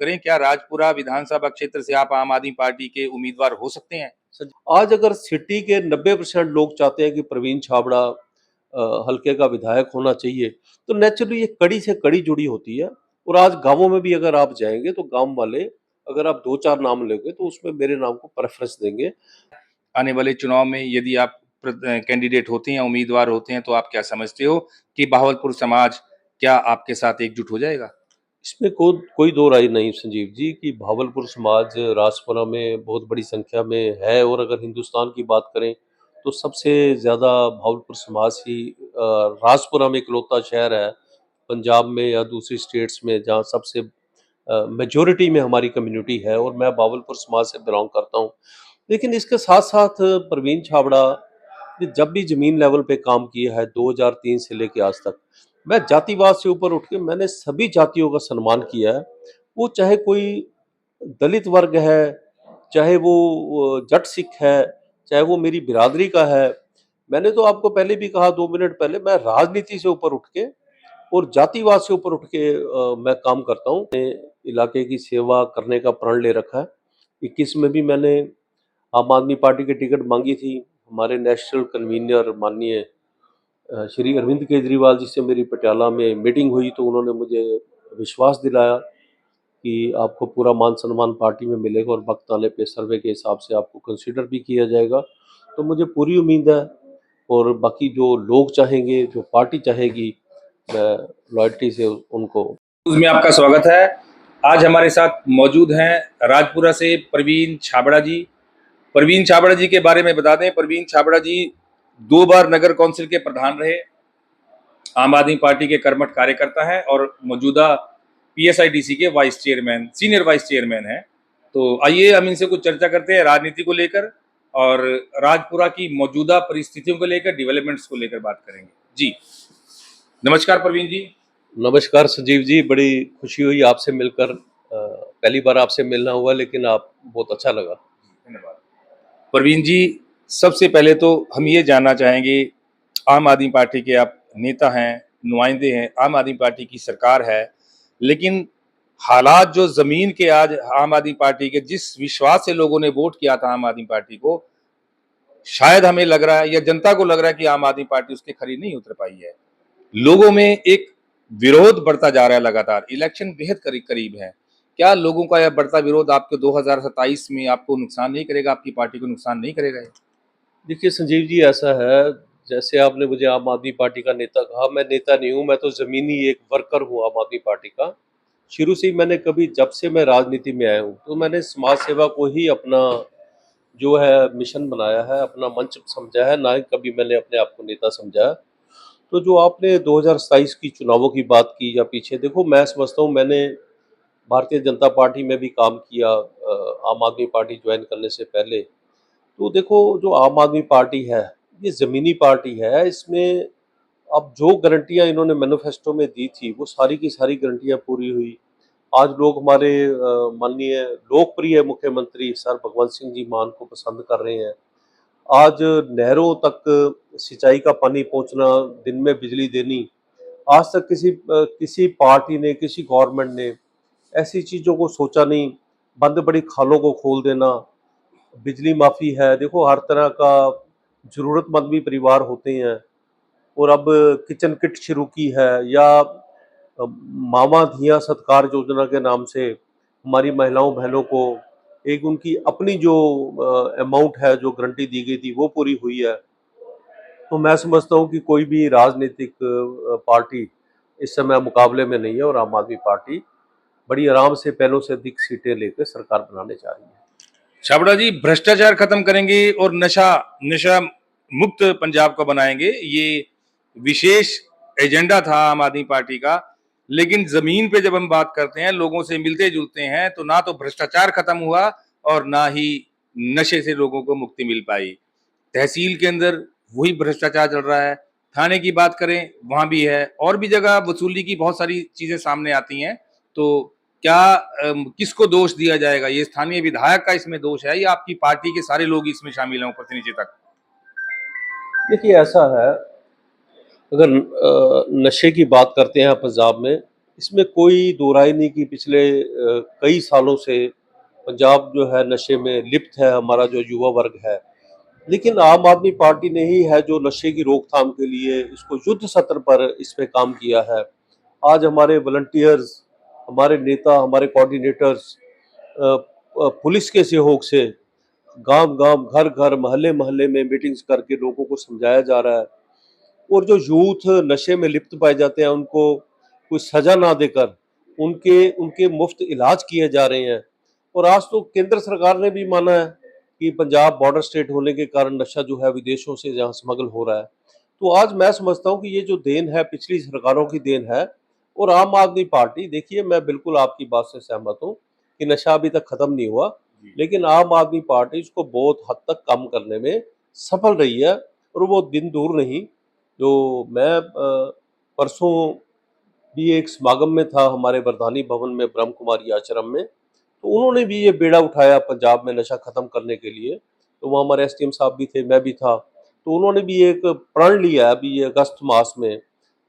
करें, क्या राजपुरा विधानसभा क्षेत्र से आप आम आदमी पार्टी के उम्मीदवार हो सकते हैं? आज अगर सिटी के 90% लोग चाहते हैं कि प्रवीण छाबड़ा हल्के का विधायक होना चाहिए, तो नेचुरली ये कड़ी से कड़ी जुड़ी होती है। और आज गाँवों में भी अगर आप जाएँगे तो गाँव वाले अगर आप 2-4 नाम लोगे तो उसमें मेरे नाम को प्रेफ़रेंस देंगे। आने वाले चुनाव में यदि आप कैंडिडेट होते हैं, उम्मीदवार होते हैं, तो आप क्या समझते हो कि बहावलपुर समाज क्या आपके साथ एकजुट हो जाएगा? इसमें कोई दो राय नहीं संजीव जी कि भागलपुर समाज राजपुरा में बहुत बड़ी संख्या में है। और अगर हिंदुस्तान की बात करें तो सबसे ज़्यादा भागलपुर समाज ही राजपुरा में इकलौता शहर है पंजाब में या दूसरी स्टेट्स में जहाँ सबसे मेजॉरिटी में हमारी कम्युनिटी है। और मैं भागलपुर समाज से बिलोंग करता हूँ। लेकिन इसके साथ साथ प्रवीण छाबड़ा ने जब भी ज़मीन लेवल पे काम किया है 2003 से लेके आज तक, मैं जातिवाद से ऊपर उठ के मैंने सभी जातियों का सम्मान किया है। वो चाहे कोई दलित वर्ग है, चाहे वो जट सिख है, चाहे वो मेरी बिरादरी का है। मैंने तो आपको पहले भी कहा 2 मिनट पहले, मैं राजनीति से ऊपर उठ के और जातिवाद से ऊपर उठ के मैं काम करता हूँ। अपने इलाके की सेवा करने का प्रण ले रखा है। 21 में भी मैंने आम आदमी पार्टी की टिकट मांगी थी। हमारे नेशनल कन्वीनर माननीय श्री अरविंद केजरीवाल जी से मेरी पटियाला में मीटिंग हुई तो उन्होंने मुझे विश्वास दिलाया कि आपको पूरा मान सम्मान पार्टी में मिलेगा और वक्त आने पे सर्वे के हिसाब से आपको कंसीडर भी किया जाएगा। तो मुझे पूरी उम्मीद है। और बाकी जो लोग चाहेंगे, जो पार्टी चाहेगी, मैं लॉयल्टी से उनको। न्यूज़ में आपका स्वागत है। आज हमारे साथ मौजूद हैं राजपुरा से प्रवीण छाबड़ा जी। प्रवीण छाबड़ा जी के बारे में बता दें, प्रवीण छाबड़ा जी 2 बार नगर कौंसिल के प्रधान रहे, आम आदमी पार्टी के कर्मठ कार्यकर्ता हैं और मौजूदा पीएसआईडीसी के vice chairman, senior vice chairman हैं। तो आइए हम इनसे कुछ चर्चा करते हैं राजनीति को लेकर और राजपुरा की मौजूदा परिस्थितियों को लेकर, डेवलपमेंट्स को लेकर बात करेंगे। जी, नमस्कार प्रवीण जी। नमस्कार संजीव जी, बड़ी खुशी हुई आपसे मिलकर। पहली बार आपसे मिलना हुआ लेकिन आप बहुत अच्छा लगा। धन्यवाद। प्रवीण जी, सबसे पहले तो हम ये जानना चाहेंगे, आम आदमी पार्टी के आप नेता हैं, नुमाइंदे हैं, आम आदमी पार्टी की सरकार है, लेकिन हालात जो ज़मीन के आज आम आदमी पार्टी के जिस विश्वास से लोगों ने वोट किया था आम आदमी पार्टी को, शायद हमें लग रहा है या जनता को लग रहा है कि आम आदमी पार्टी उसके खरी नहीं उतर पाई है। लोगों में एक विरोध बढ़ता जा रहा है लगातार, इलेक्शन बेहद करीब है। क्या लोगों का यह बढ़ता विरोध आपको 2027 में आपको नुकसान नहीं करेगा, आपकी पार्टी को नुकसान नहीं करेगा ये? देखिए संजीव जी, ऐसा है जैसे आपने मुझे आम आदमी पार्टी का नेता कहा, मैं नेता नहीं हूँ, मैं तो ज़मीनी एक वर्कर हूँ आम आदमी पार्टी का। शुरू से ही मैंने कभी, जब से मैं राजनीति में आया हूँ, तो मैंने समाज सेवा को ही अपना जो है मिशन बनाया है, अपना मंच समझा है, ना ही कभी मैंने अपने आप को नेता समझा है। तो जो आपने 2027 की चुनावों की बात की या पीछे, देखो मैं समझता हूँ मैंने भारतीय जनता पार्टी में भी काम किया आम आदमी पार्टी ज्वाइन करने से पहले। तो देखो जो आम आदमी पार्टी है, ये ज़मीनी पार्टी है। इसमें अब जो गारंटियाँ इन्होंने मैनिफेस्टो में दी थी, वो सारी की सारी गारंटियाँ पूरी हुई। आज लोग हमारे माननीय लोकप्रिय मुख्यमंत्री सर भगवंत सिंह जी मान को पसंद कर रहे हैं। आज नहरों तक सिंचाई का पानी पहुँचना, दिन में बिजली देनी, आज तक किसी पार्टी ने, किसी गवर्नमेंट ने ऐसी चीज़ों को सोचा नहीं। बंद पड़ी खालों को खोल देना, बिजली माफ़ी है, देखो हर तरह का ज़रूरतमंद भी परिवार होते हैं। और अब किचन किट शुरू की है, या मावां धियां सत्कार योजना के नाम से हमारी महिलाओं बहनों को एक उनकी अपनी जो अमाउंट है, जो गारंटी दी गई थी, वो पूरी हुई है। तो मैं समझता हूँ कि कोई भी राजनीतिक पार्टी इस समय मुकाबले में नहीं है और आम आदमी पार्टी बड़ी आराम से पहलों से अधिक सीटें लेकर सरकार बनाने जा रही है। छाबड़ा जी, भ्रष्टाचार खत्म करेंगे और नशा नशा मुक्त पंजाब को बनाएंगे, ये विशेष एजेंडा था आम आदमी पार्टी का। लेकिन जमीन पे जब हम बात करते हैं, लोगों से मिलते जुलते हैं, तो ना तो भ्रष्टाचार खत्म हुआ और ना ही नशे से लोगों को मुक्ति मिल पाई। तहसील के अंदर वही भ्रष्टाचार चल रहा है, थाने की बात करें वहां भी है, और भी जगह वसूली की बहुत सारी चीजें सामने आती हैं। तो क्या किसको दोष दिया जाएगा? ये स्थानीय विधायक का इसमें दोष है या आपकी पार्टी के सारे लोग इसमें शामिल हैं ऊपर से नीचे तक? देखिए ऐसा है, अगर नशे की बात करते हैं पंजाब में, इसमें कोई दो राय नहीं कि पिछले कई सालों से पंजाब जो है नशे में लिप्त है, हमारा जो युवा वर्ग है। लेकिन आम आदमी पार्टी ने ही है जो नशे की रोकथाम के लिए इसको युद्ध स्तर पर इस पे काम किया है। आज हमारे वॉलंटियर्स, हमारे नेता, हमारे कोऑर्डिनेटर्स पुलिस के सहयोग से गांव-गांव, घर-घर, मोहल्ले-मोहल्ले में मीटिंग्स करके लोगों को समझाया जा रहा है। और जो यूथ नशे में लिप्त पाए जाते हैं उनको कोई सजा ना देकर उनके उनके मुफ्त इलाज किए जा रहे हैं। और आज तो केंद्र सरकार ने भी माना है कि पंजाब बॉर्डर स्टेट होने के कारण नशा जो है विदेशों से जहाँ स्मगल हो रहा है। तो आज मैं समझता हूँ कि ये जो देन है पिछली सरकारों की देन है। और आम आदमी पार्टी, देखिए मैं बिल्कुल आपकी बात से सहमत हूँ कि नशा अभी तक खत्म नहीं हुआ, लेकिन आम आदमी पार्टी इसको बहुत हद तक कम करने में सफल रही है। और वो दिन दूर नहीं, जो मैं परसों भी एक समागम में था हमारे वरदानी भवन में ब्रह्म कुमारी आश्रम में, तो उन्होंने भी ये बेड़ा उठाया पंजाब में नशा खत्म करने के लिए। तो वहाँ हमारे एसडीएम साहब भी थे, मैं भी था। तो उन्होंने भी एक प्रण लिया है अभी ये अगस्त मास में,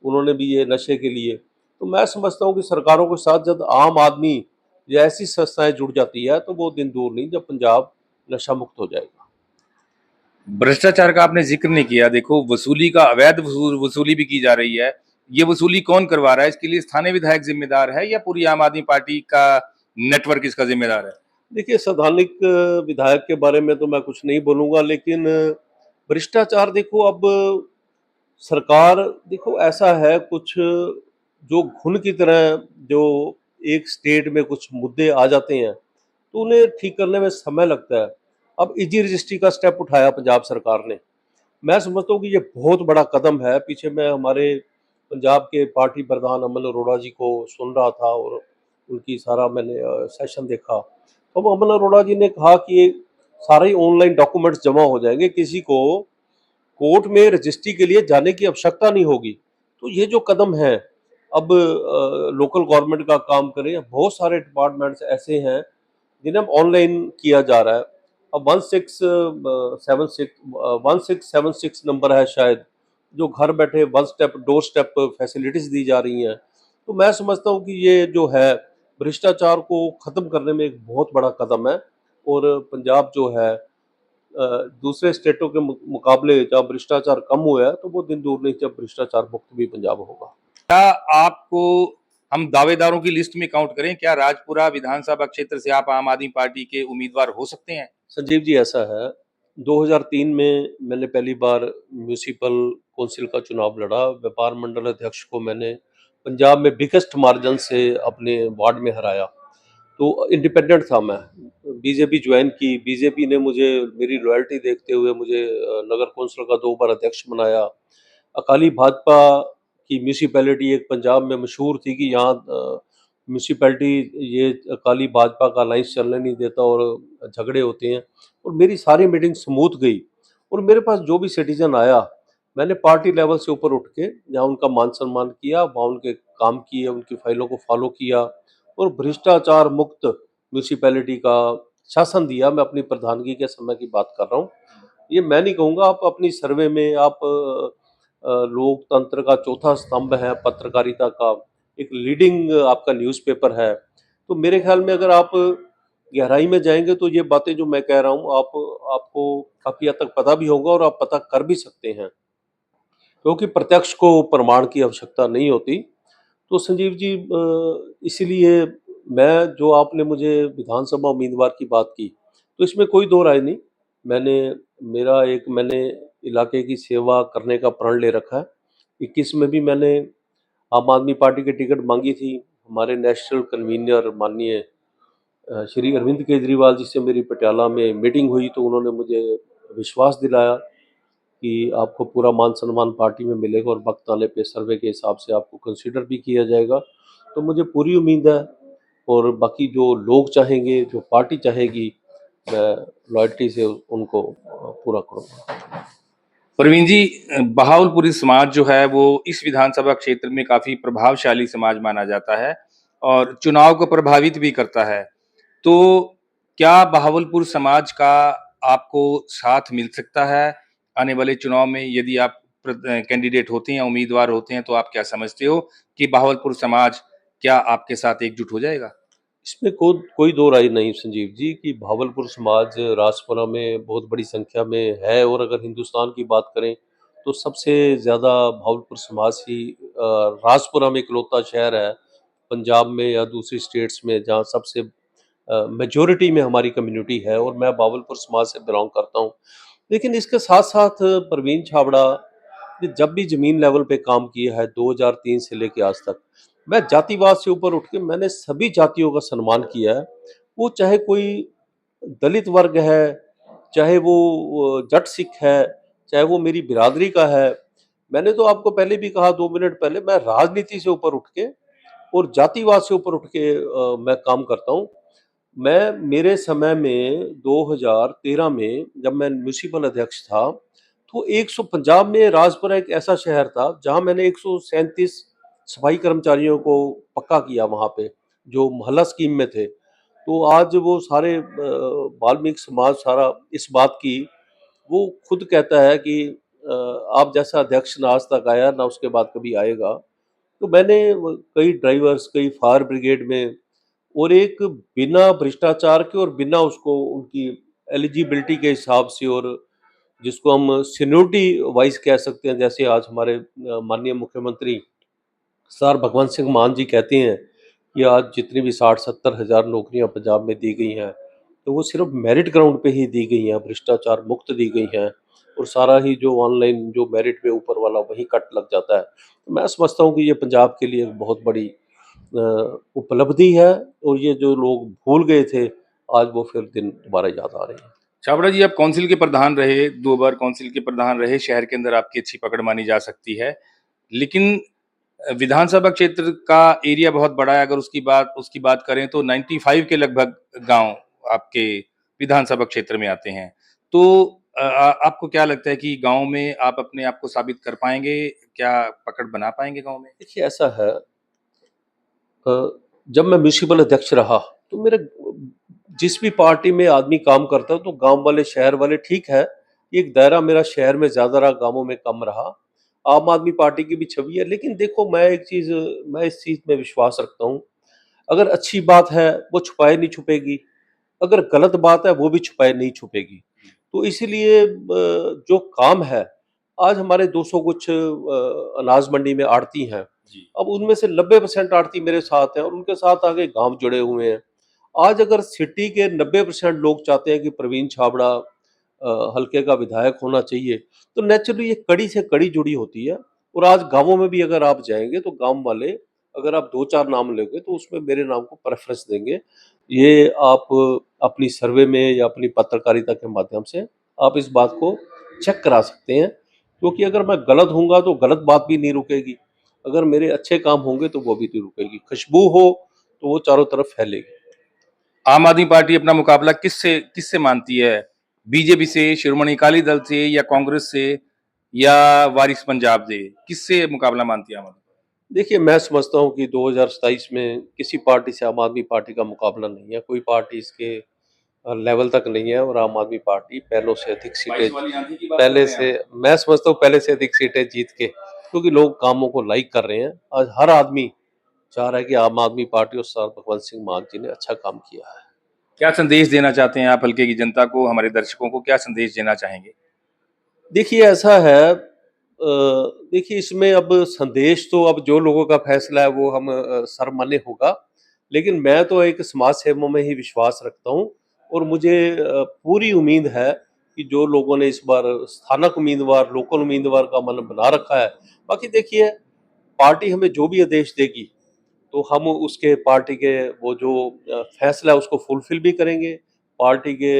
उन्होंने भी ये नशे के लिए। तो मैं समझता हूँ कि सरकारों के साथ जब आम आदमी या ऐसी संस्थाएं जुड़ जाती है तो वो दिन दूर नहीं जब पंजाब नशा मुक्त हो जाएगा। भ्रष्टाचार का आपने जिक्र नहीं किया। देखो, वसूली का अवैध वसूली भी की जा रही है। ये वसूली कौन करवा रहा है? इसके लिए स्थानीय विधायक जिम्मेदार है या पूरी आम आदमी पार्टी का नेटवर्क इसका जिम्मेदार है? देखिए, संवैधानिक विधायक के बारे में तो मैं कुछ नहीं बोलूँगा, लेकिन भ्रष्टाचार देखो, अब सरकार, देखो ऐसा है कुछ जो घुन की तरह जो एक स्टेट में कुछ मुद्दे आ जाते हैं, तो उन्हें ठीक करने में समय लगता है। अब ईजी रजिस्ट्री का स्टेप उठाया पंजाब सरकार ने। मैं समझता हूँ कि ये बहुत बड़ा कदम है। पीछे मैं हमारे पंजाब के पार्टी प्रधान अमन अरोड़ा जी को सुन रहा था और उनकी सारा मैंने सेशन देखा। तो अमन अरोड़ा जी ने कहा कि ये सारे ऑनलाइन डॉक्यूमेंट्स जमा हो जाएंगे, किसी को कोर्ट में रजिस्ट्री के लिए जाने की आवश्यकता नहीं होगी। तो ये जो कदम है, अब लोकल गवर्नमेंट का काम करें, बहुत सारे डिपार्टमेंट्स ऐसे हैं जिन्हें ऑनलाइन किया जा रहा है। अब 1676 नंबर है शायद, जो घर बैठे one step door step facilities दी जा रही हैं। तो मैं समझता हूँ कि ये जो है भ्रष्टाचार को खत्म करने में एक बहुत बड़ा कदम है। और पंजाब जो है दूसरे स्टेटों के मुकाबले जहाँ भ्रष्टाचार कम हुआ है, तो वो दिन दूर नहीं जब भ्रष्टाचार मुक्त भी पंजाब होगा। क्या आपको हम दावेदारों की लिस्ट में काउंट करें? क्या राजपुरा विधानसभा क्षेत्र से आप आम आदमी पार्टी के उम्मीदवार हो सकते हैं? संजीव जी, ऐसा है, 2003 में मैंने पहली बार म्यूनिसिपल कौंसिल का चुनाव लड़ा। व्यापार मंडल अध्यक्ष को मैंने पंजाब में बिगेस्ट मार्जिन से अपने वार्ड में हराया। तो इंडिपेंडेंट था मैं, बीजेपी ज्वाइन की, बीजेपी ने मुझे मेरी लॉयल्टी देखते हुए मुझे नगर कौंसिल का 2 बार अध्यक्ष बनाया। अकाली भाजपा की म्यूनिसिपैलिटी एक पंजाब में मशहूर थी कि यहाँ म्यूनिसिपैलिटी ये अकाली भाजपा का अलायंस चलने नहीं देता और झगड़े होते हैं। और मेरी सारी मीटिंग स्मूथ गई। और मेरे पास जो भी सिटीजन आया, मैंने पार्टी लेवल से ऊपर उठ के जहाँ उनका मान सम्मान किया, वहाँ उनके काम किए, उनकी फाइलों को फॉलो किया और भ्रष्टाचार मुक्त म्यूनिसिपैलिटी का शासन दिया। मैं अपनी प्रधानगी के समय की बात कर रहा हूँ। ये मैं नहीं कहूँगा, आप अपनी सर्वे में आप लोकतंत्र का चौथा स्तंभ है, पत्रकारिता का एक लीडिंग आपका न्यूज़पेपर है। तो मेरे ख्याल में अगर आप गहराई में जाएँगे तो ये बातें जो मैं कह रहा हूँ आपको काफ़ी हद तक पता भी होगा और आप पता कर भी सकते हैं। क्योंकि प्रत्यक्ष को प्रमाण की आवश्यकता नहीं होती। तो संजीव जी, इसीलिए मैं, जो आपने मुझे विधानसभा उम्मीदवार की बात की, तो इसमें कोई दो राय नहीं। मैंने इलाके की सेवा करने का प्रण ले रखा है। 21 में भी मैंने आम आदमी पार्टी की टिकट मांगी थी। हमारे नेशनल कन्वीनर माननीय श्री अरविंद केजरीवाल जी से मेरी पटियाला में मीटिंग हुई, तो उन्होंने मुझे विश्वास दिलाया कि आपको पूरा मान सम्मान पार्टी में मिलेगा और वक्त आने पे सर्वे के हिसाब से आपको कंसीडर भी किया जाएगा। तो मुझे पूरी उम्मीद है और बाकी जो लोग चाहेंगे, जो पार्टी चाहेगी, मैं लॉयल्टी से उनको पूरा करूँगा। प्रवीण जी, बहावलपुरी समाज जो है वो इस विधानसभा क्षेत्र में काफी प्रभावशाली समाज माना जाता है और चुनाव को प्रभावित भी करता है। तो क्या बहावलपुर समाज का आपको साथ मिल सकता है आने वाले चुनाव में? यदि आप कैंडिडेट होते हैं, उम्मीदवार होते हैं, तो आप क्या समझते हो कि बहावलपुर समाज क्या आपके साथ एकजुट हो जाएगा? इसमें कोई दो राय नहीं संजीव जी कि भावलपुर समाज राजपुरा में बहुत बड़ी संख्या में है, और अगर हिंदुस्तान की बात करें तो सबसे ज़्यादा भावलपुर समाज ही राजपुरा में इकलौता शहर है पंजाब में या दूसरी स्टेट्स में जहाँ सबसे मेजॉरिटी में हमारी कम्युनिटी है, और मैं भावलपुर समाज से बिलोंग करता हूँ। लेकिन इसके साथ-साथ प्रवीण छाबड़ा ने जब भी ज़मीन लेवल पे काम किया है 2003 से लेके आज तक, मैं जातिवाद से ऊपर उठ के मैंने सभी जातियों का सम्मान किया है। वो चाहे कोई दलित वर्ग है, चाहे वो जट सिख है, चाहे वो मेरी बिरादरी का है। मैंने तो आपको पहले भी कहा 2 मिनट पहले, मैं राजनीति से ऊपर उठ के और जातिवाद से ऊपर उठ के मैं काम करता हूँ। मैं मेरे समय में 2013 में जब मैं म्युनिसिपल अध्यक्ष था, तो 100 पंजाब में राजपुरा एक ऐसा शहर था जहाँ मैंने 137 सफाई कर्मचारियों को पक्का किया वहाँ पे, जो मोहल्ला स्कीम में थे। तो आज वो सारे वाल्मीकि समाज सारा इस बात की वो खुद कहता है कि आप जैसा अध्यक्ष ना आज तक आया, ना उसके बाद कभी आएगा। तो मैंने कई ड्राइवर्स, कई फायर ब्रिगेड में, और एक बिना भ्रष्टाचार के और बिना उसको उनकी एलिजिबिलिटी के हिसाब से, और जिसको हम सीनियरिटी वाइज कह सकते हैं, जैसे आज हमारे माननीय मुख्यमंत्री सर भगवंत सिंह मान जी कहते हैं कि आज जितनी भी 60-70 हज़ार नौकरियां पंजाब में दी गई हैं, तो वो सिर्फ मेरिट ग्राउंड पे ही दी गई हैं, भ्रष्टाचार मुक्त दी गई हैं, और सारा ही जो ऑनलाइन जो मेरिट पे ऊपर वाला वही कट लग जाता है। तो मैं समझता हूँ कि ये पंजाब के लिए एक बहुत बड़ी उपलब्धि है, और ये जो लोग भूल गए थे, आज वो फिर दिन दोबारा याद आ रहे हैं। छाबड़ा जी, आप काउंसिल के प्रधान रहे, 2 बार काउंसिल के प्रधान रहे, शहर के अंदर आपकी अच्छी पकड़ मानी जा सकती है। लेकिन विधानसभा क्षेत्र का एरिया बहुत बड़ा है, अगर उसकी बात करें तो 95 के लगभग गाँव आपके विधानसभा क्षेत्र में आते हैं। तो आपको क्या लगता है कि गाँव में आप अपने आप को साबित कर पाएँगे? क्या पकड़ बना पाएँगे गाँव में? देखिए ऐसा है, जब मैं म्युनिसिपल अध्यक्ष रहा, तो मेरे जिस भी पार्टी में आदमी काम करता है तो गाँव वाले, शहर वाले, ठीक है, एक दायरा मेरा शहर में ज़्यादा रहा, गाँवों में कम रहा। आम आदमी पार्टी की भी छवि है, लेकिन देखो मैं इस चीज़ में विश्वास रखता हूँ, अगर अच्छी बात है, वो छुपाए नहीं छुपेगी, अगर गलत बात है, वो भी छुपाए नहीं छुपेगी। तो इसीलिए जो काम है, आज हमारे 200 कुछ अनाज मंडी में आढ़ती हैं। जी। अब उनमें से 90% आढ़ती मेरे साथ हैं, और उनके साथ आगे गाँव जुड़े हुए हैं। आज अगर सिटी के 90% लोग चाहते हैं कि प्रवीण छाबड़ा हल्के का विधायक होना चाहिए, तो नेचुरली ये कड़ी से कड़ी जुड़ी होती है, और आज गाँवों में भी अगर आप जाएँगे तो गाँव वाले, अगर आप 2-4 नाम लोगे तो उसमें मेरे नाम को प्रेफ़रेंस देंगे। ये आप अपनी सर्वे में या अपनी पत्रकारिता के माध्यम से आप इस बात को चेक करा सकते हैं, क्योंकि अगर मैं गलत होऊँगा तो गलत बात भी नहीं रुकेगी, अगर मेरे अच्छे काम होंगे तो वो भी नहीं रुकेगी। खुशबू हो तो वो चारों तरफ फैलेगी। आम आदमी पार्टी अपना मुकाबला किससे किससे मानती है? बीजेपी से, शिरोमणि अकाली दल से या कांग्रेस से या वारिस पंजाब से? किससे मुकाबला मानती है आम आदमी? देखिए, मैं समझता हूँ कि 2027 में किसी पार्टी से आम आदमी पार्टी का मुकाबला नहीं है, कोई पार्टी इसके लेवल तक नहीं है, और आम आदमी पार्टी पहलों से अधिक सीटें, 22 वाली आंधी की बात कर पहले रहे हैं से, आप? मैं समझता हूँ पहले से अधिक सीटें जीत के, क्योंकि लोग कामों को लाइक कर रहे हैं। आज हर आदमी चाह रहा है कि आम आदमी पार्टी और सर भगवंत सिंह मान जी ने अच्छा काम किया है। क्या संदेश देना चाहते हैं आप हल्के की जनता को, हमारे दर्शकों को क्या संदेश देना चाहेंगे? देखिए ऐसा है, देखिए इसमें अब संदेश तो अब जो लोगों का फैसला है वो हम सर्वमान्य होगा। लेकिन मैं तो एक समाज सेवा में ही विश्वास रखता हूँ, और मुझे पूरी उम्मीद है कि जो लोगों ने इस बार स्थानक उम्मीदवार, लोकल उम्मीदवार का मन बना रखा है, बाकी देखिए पार्टी हमें जो भी आदेश देगी, तो हम उसके पार्टी के वो जो फैसला है उसको फुलफ़िल भी करेंगे, पार्टी के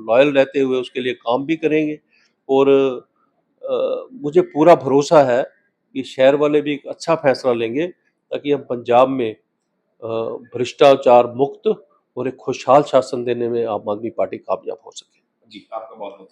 लॉयल रहते हुए उसके लिए काम भी करेंगे, और मुझे पूरा भरोसा है कि शहर वाले भी एक अच्छा फैसला लेंगे, ताकि हम पंजाब में भ्रष्टाचार मुक्त और एक खुशहाल शासन देने में आम आदमी पार्टी कामयाब हो सके। जी, आपका बहुत-बहुत